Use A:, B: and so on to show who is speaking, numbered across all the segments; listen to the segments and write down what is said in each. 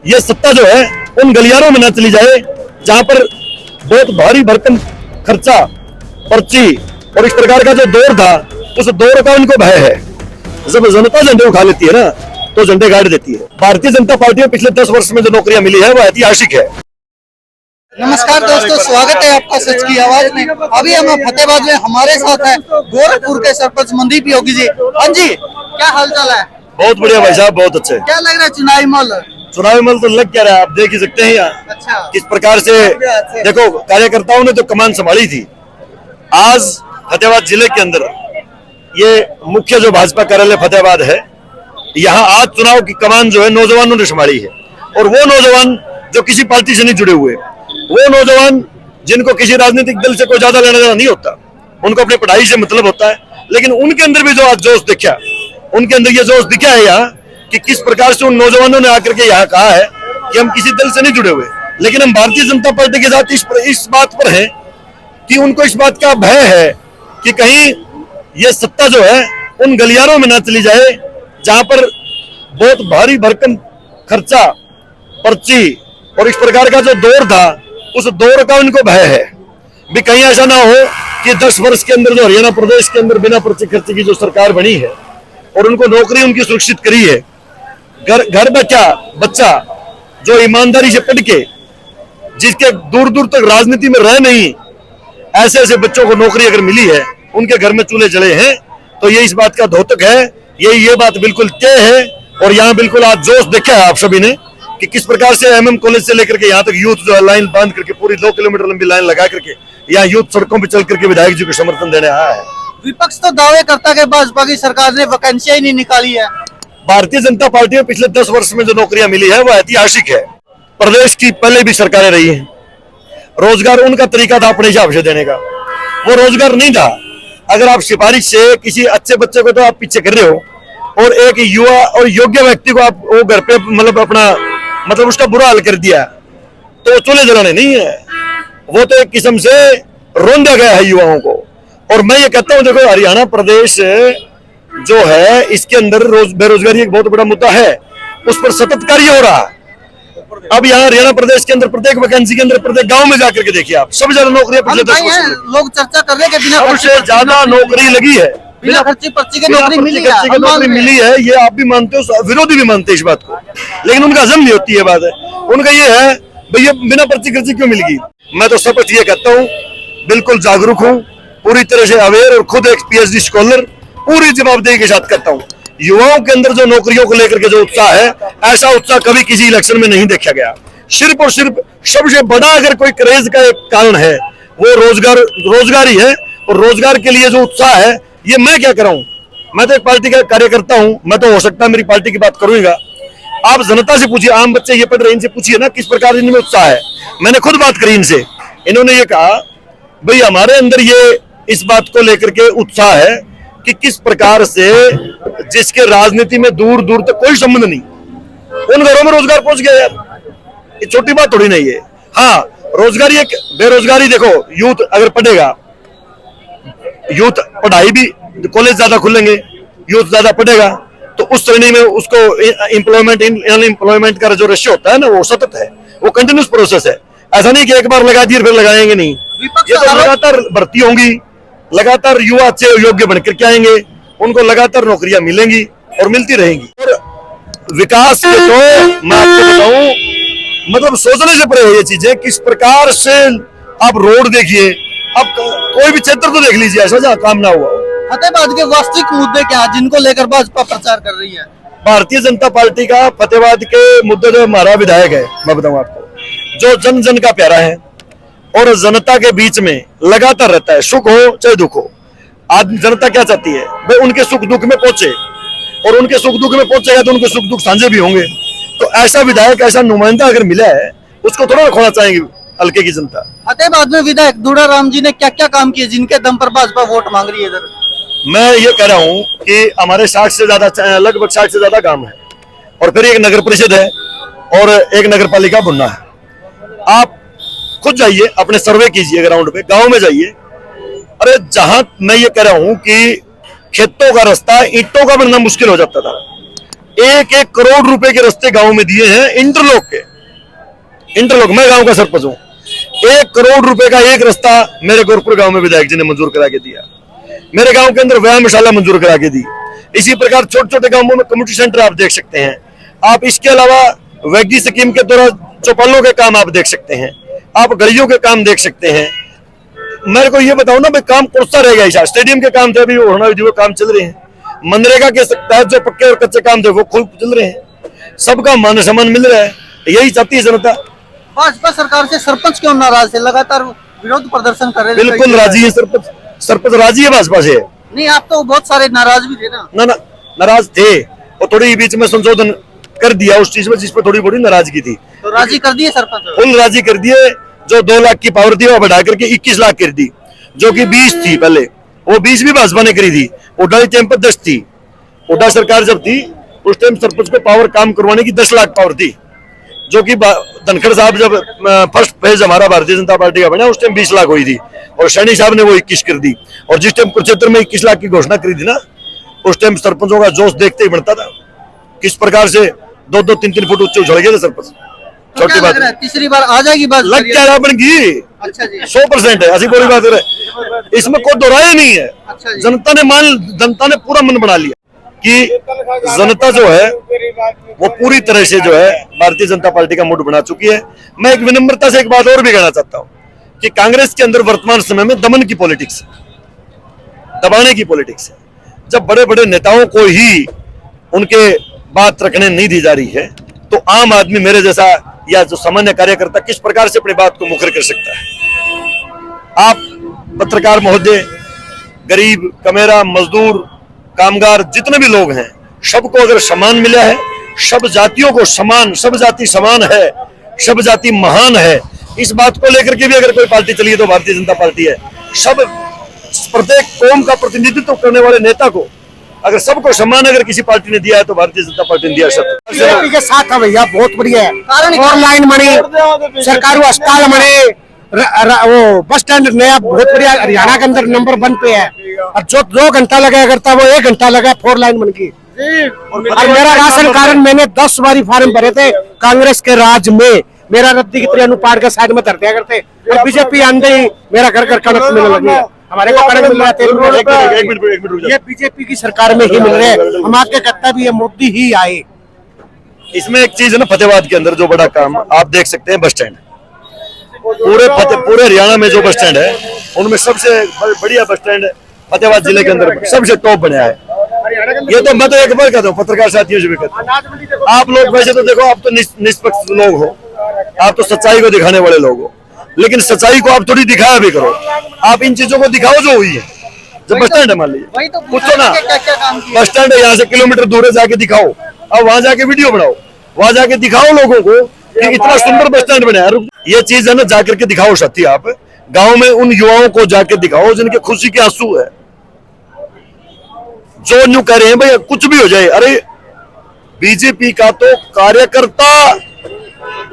A: ये सत्ता जो है उन गलियारों में न चली जाए जहां पर बहुत भारी भरकम खर्चा, पर्ची और इस प्रकार का जो दौर था, उस दौर का उनको भय है। जब जनता झंडे उठा लेती है ना, तो झंडे गाड़ देती है। भारतीय जनता पार्टी में पिछले 10 वर्ष में जो नौकरियां मिली है वो ऐतिहासिक है।
B: नमस्कार दोस्तों, स्वागत है आपका सच की आवाज में। अभी हम फतेहाबाद में, हमारे साथ है गोरखपुर के सरपंच मनदीप योगी जी। हाँ जी, क्या हालचाल है?
A: बहुत बढ़िया भाई साहब, बहुत अच्छे।
B: क्या लग रहा है चुनावी माहौल?
A: चुनावी माहौल तो लग क्या रहा है, आप देख ही सकते हैं यहाँ।
B: अच्छा।
A: किस प्रकार से देखो, कार्यकर्ताओं ने तो कमान संभाली थी। आज फतेहाबाद जिले के अंदर ये मुख्य जो भाजपा कार्यालय फतेहाबाद है, यहाँ आज चुनाव की कमान जो है नौजवानों ने संभाली है। और वो नौजवान जो किसी पार्टी से नहीं जुड़े हुए, वो नौजवान जिनको किसी राजनीतिक दल से कोई ज्यादा लेना देना नहीं होता, उनको अपनी पढ़ाई से मतलब होता है, लेकिन उनके अंदर भी जो आज जोश दिखा, उनके अंदर ये जोश दिखा है यहाँ कि किस प्रकार से उन नौजवानों ने आकर के यहाँ कहा है कि हम किसी दल से नहीं जुड़े हुए, लेकिन हम भारतीय जनता पार्टी के साथ इस बात पर हैं कि उनको इस बात का भय है कि कहीं ये सत्ता जो है उन गलियारों में ना चली जाए जहां पर बहुत भारी भरकम खर्चा, पर्ची और इस प्रकार का जो दौर था, उस दौर का उनको भय है भी कहीं ऐसा ना हो कि 10 वर्ष के अंदर जो हरियाणा प्रदेश के अंदर बिना पर्ची खर्चे की जो सरकार बनी है और उनको नौकरी उनकी सुरक्षित करी है, घर बच्चा जो ईमानदारी से पढ़ के, जिसके दूर दूर तक राजनीति में रह नहीं, ऐसे ऐसे बच्चों को नौकरी अगर मिली है, उनके घर में चूल्हे जले हैं, तो ये इस बात का द्योतक है। ये बात बिल्कुल तय है। और यहाँ बिल्कुल आज जोश देखा है आप सभी ने कि किस प्रकार से एमएम कॉलेज से लेकर के यहाँ तक यूथ जो है लाइन बांध करके, पूरी 2 किलोमीटर लंबी लाइन लगा करके यहाँ यूथ सड़कों पर चल करके विधायक जी को समर्थन देने आया है।
B: विपक्ष तो दावे करता है कि भाजपा की सरकार ने वैकेंसियां ही नहीं निकाली है।
A: भारतीय जनता पार्टी में पिछले 10 वर्ष में जो नौकरियां मिली है वो ऐतिहासिक है। प्रदेश की पहले भी सरकारें रही हैं, रोजगार उनका तरीका था अपने हिसाब से देने का, वो रोजगार नहीं था। अगर आप सिफारिश से किसी अच्छे बच्चे को तो आप पीछे कर रहे हो और एक युवा और योग्य व्यक्ति को आप वो घर पे मतलब उसका बुरा हाल कर दिया, तो वो चूल्हे जलाने नहीं है, वो तो एक किस्म से रौंदा गया है युवाओं को। और मैं ये कहता हूं, देखो हरियाणा प्रदेश जो है इसके अंदर बेरोजगारी एक बहुत बड़ा मुद्दा है, उस पर सतत कार्य हो रहा है। अब यहाँ हरियाणा प्रदेश के अंदर प्रत्येक वैकेंसी के अंदर प्रत्येक गांव में जाकर के देखिए आप, सबसे ज्यादा नौकरियां पिछले 10 वर्ष में
B: लोग चर्चा कर रहे हैं कि
A: सबसे ज्यादा नौकरी लगी है,
B: बिना पर्ची की नौकरी
A: मिली है। ये आप भी मानते हो, विरोधी भी मानते हैं इस बात को, लेकिन उनका हजम नहीं होती है बात है। उनका ये है भैया बिना पर्ची क्यों मिल गई। मैं तो शपथ ये कहता हूँ, बिल्कुल जागरूक हूँ, पूरी तरह से अवेयर और खुद एक पीएचडी स्कॉलर, पूरी जवाबदेही के साथ करता हूँ। युवाओं के अंदर जो नौकरियों को लेकर के जो उत्साह है, ऐसा उत्साह कभी किसी इलेक्शन में नहीं देखा गया। सिर्फ और सिर्फ सबसे बड़ा अगर कोई क्रेज का एक कारण है वो रोजगार ही है। और रोजगार के लिए जो उत्साह है, ये मैं क्या कराऊं, मैं तो एक पार्टी का कार्यकर्ता हूं, मैं तो हो सकता है मेरी पार्टी की बात करूंगा। आप जनता से पूछिए, आम बच्चे ये पढ़ रहे, इनसे पूछिए ना किस प्रकार इनमें उत्साह है। मैंने खुद बात करी इनसे, इन्होंने ये कहा भाई हमारे अंदर ये इस बात को लेकर के उत्साह है कि किस प्रकार से जिसके राजनीति में दूर दूर तक कोई संबंध नहीं, उन घरों में रोजगार पहुंच गया यार, ये छोटी बात थोड़ी नहीं है। हाँ, रोजगारी एक बेरोजगारी, देखो यूथ अगर पढ़ेगा, यूथ पढ़ाई भी, कॉलेज ज्यादा खुलेंगे, यूथ ज्यादा पढ़ेगा, तो उस श्रेणी में उसको एम्प्लॉयमेंट अनएम्प्लॉयमेंट का जो रेशियो होता है ना, वो सतत है, वो कंटिन्यूस प्रोसेस है। ऐसा नहीं कि एक बार लगा दिए फिर लगाएंगे नहीं, ये तो लगातार भर्ती होंगी, लगातार युवा अच्छे योग्य बनकर के आएंगे, उनको लगातार नौकरियां मिलेंगी और मिलती रहेंगी। और विकास के तो मैं आपको बताऊं, मतलब सोचने से परे है ये चीजें। किस प्रकार से आप रोड देखिए, अब कोई भी क्षेत्र तो देख लीजिए ऐसा जहाँ काम ना हुआ।
B: फतेहाबाद के वास्तविक मुद्दे क्या जिनको लेकर भाजपा प्रचार कर रही है?
A: भारतीय जनता पार्टी का फतेहाबाद के मुद्दे जो हमारा विधायक है, मैं बताऊं आपको, जो जन जन का प्यारा है और जनता के बीच में लगातार रहता है, सुख हो चाहे दुख हो। आज जनता क्या चाहती है भाई, उनके सुख दुख में पहुंचे, और उनके सुख दुख में पहुंचेगा तो उनके सुख दुख साझे भी होंगे। तो ऐसा विधायक, ऐसा नुमाइंदा अगर मिला है, उसको थोड़ा खोना चाहेंगे हल्के की जनता।
B: फतेहाबाद में विधायक दुड़ाराम जी ने क्या क्या काम किए जिनके दम पर भाजपा वोट मांग रही है इधर?
A: मैं ये कह रहा हूँ कि हमारे 60 से ज्यादा, लगभग 60 से ज्यादा काम है, और फिर एक नगर परिषद है और एक नगर पालिका बनना है। आप खुद जाइए, अपने सर्वे कीजिए, ग्राउंड पे गांव में जाइए। अरे जहां मैं ये कह रहा हूं कि खेतों का रास्ता ईंटों का बनना मुश्किल हो जाता था, 1-1 करोड़ रुपए के रास्ते गांव में दिए हैं इंटरलॉक के। इंटरलॉक, मैं गांव का सरपंच हूं। 1 करोड़ रुपए का एक रास्ता मेरे गोरखपुर गांव में विधायक जी ने मंजूर करा के दिया। मेरे गांव के अंदर व्यायामशाला मंजूर करा के दी। इसी प्रकार छोटे छोटे गांवों में कम्युनिटी सेंटर आप देख सकते हैं। आप इसके अलावा वैगी स्कीम के द्वारा चौपालों के काम आप देख सकते हैं, आप गलियों के काम देख सकते हैं। मेरे को ये बताओ ना भाई, काम कौन सा रह गया? स्टेडियम के काम थे अभी होना वो काम चल रहे हैं। मनरेगा के तहत जो पक्के और कच्चे काम थे वो खूब चल रहे हैं। सबका मान सम्मान मिल रहा है, यही चाहती है जनता।
B: भाजपा सरकार से सरपंच क्यों नाराज है? लगातार विरोध प्रदर्शन कर रहे हैं।
A: बिल्कुल राजी है सरपंच राजी है भाजपा से।
B: नहीं, आप तो बहुत सारे नाराज भी थे ना।
A: ना नाराज थे, और थोड़ी बीच में संशोधन कर दिया उस चीज में जिस पर थोड़ी बड़ी नाराजगी थी।
B: तो राजी कर दिए सरपंच?
A: फुल राजी कर दिए। जो 2 लाख की पावर थी वो बढ़ा करके 21 लाख कर दी, जो कि 20 थी पहले। वो 20 भी भाजपा ने करी थी। उड्डा टाइम पर 10 थी। उड्डा सरकार जब थी उस टाइम सरपंच को पावर काम करवाने की 10 लाख पावर थी, जो कि धनखड़ साहब जब फर्स्ट फेज हमारा भारतीय जनता पार्टी का बना उस टाइम 20 लाख हुई थी, और सैनी साहब ने वो 21 कर दी। और जिस टाइम कुरुक्षेत्र में 21 लाख की घोषणा करी थी ना, उस टाइम सरपंचों का जोश देखते ही बढ़ता था। किस प्रकार से 2-2, 3-3 फुट ऊंचे उछल गए थे सरपंच।
B: तो
A: छोटी बात
B: तीसरी बार आ जाएगी बात?
A: लग क्या रहा बन गई।
B: अच्छा जी,
A: 100% है, ऐसी कोई बात है इसमें, कोई दोहराया नहीं है।
B: अच्छा जी।
A: जनता ने पूरा मन बना लिया कि जनता जो है वो पूरी तरह से जो है भारतीय जनता पार्टी का मूड बना चुकी है। मैं एक विनम्रता से एक बात और भी कहना चाहता हूं कि कांग्रेस के अंदर वर्तमान समय में दमन की पॉलिटिक्स है, दबाने की पॉलिटिक्स है। जब बड़े बड़े नेताओं को ही उनके बात रखने नहीं दी जा रही है, तो आम आदमी मेरे जैसा या जो सामान्य कार्यकर्ता किस प्रकार से अपनी बात को मुखर कर सकता है? आप पत्रकार महोदय, गरीब, कमेरा, मजदूर, कामगार, जितने भी लोग हैं, सबको अगर सम्मान मिला है, सब जातियों को समान, सब जाति समान है, सब जाति महान है, इस बात को लेकर के भी अगर कोई पार्टी चली है तो भारतीय जनता पार्टी है। सब प्रत्येक कौम का प्रतिनिधित्व करने वाले नेता को अगर सबको सम्मान अगर किसी पार्टी ने दिया है तो भारतीय जनता पार्टी ने दिया। सब
C: बीजेपी के साथ है भैया, बहुत बढ़िया है।
B: कारण क्या?
C: 4 लाइन बनी, सरकारी अस्पताल बने, वो बस स्टैंड नया बहुत बढ़िया हरियाणा के अंदर नंबर 1 पे है। और जो 2 घंटा लगा करता वो 1 घंटा लगा, 4 लाइन बन गई। और मेरा राशन कार्ड मैंने 10 बारी फॉर्म भरे थे कांग्रेस के राज में। मेरा रद्दी की तरह पार्ट के साइड में धर दिया करते, और बीजेपी आंदे ही मेरा घर घर कनक मिलने लगी। हमारे को कनक मिल रहा है,
A: एक मिनट
C: ये बीजेपी की सरकार में ही मिल रहे हैं। हम आपके कहता भी ये मोदी ही आए।
A: इसमें एक चीज है ना, फतेहाबाद के अंदर जो बड़ा काम आप देख सकते हैं, बस स्टैंड। पूरे हरियाणा में जो बस स्टैंड है उनमें सबसे बढ़िया बस स्टैंड फतेहाबाद जिले के अंदर सबसे टॉप बनाया है। ये तो मैं तो एक बार कहता हूँ, पत्रकार साथियों से भी कहता हूँ, आप लोग वैसे तो देखो, आप तो निष्पक्ष लोग हो, आप तो सच्चाई को दिखाने वाले लोग हो, लेकिन सच्चाई को आप थोड़ी दिखाया भी करो। आप इन चीजों को दिखाओ जो हुई है। जब बस स्टैंड है मान लीजिए, पूछो ना, बस स्टैंड है यहाँ से किलोमीटर दूर है, जाके दिखाओ। अब वहां जाके वीडियो बनाओ, वहां जाके दिखाओ लोगों को कि इतना सुंदर बस स्टैंड बना है। ये चीज है ना, जाकर के दिखाओ साथी। आप गांव में उन युवाओं को जाके दिखाओ जिनके खुशी के आंसू है, जो न्यू कह रहे हैं भाई कुछ भी हो जाए। अरे बीजेपी का तो कार्यकर्ता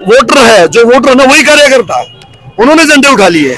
A: वोटर है, जो वोटर है ना वही कार्यकर्ता, उन्होंने झंडे उठा लिए।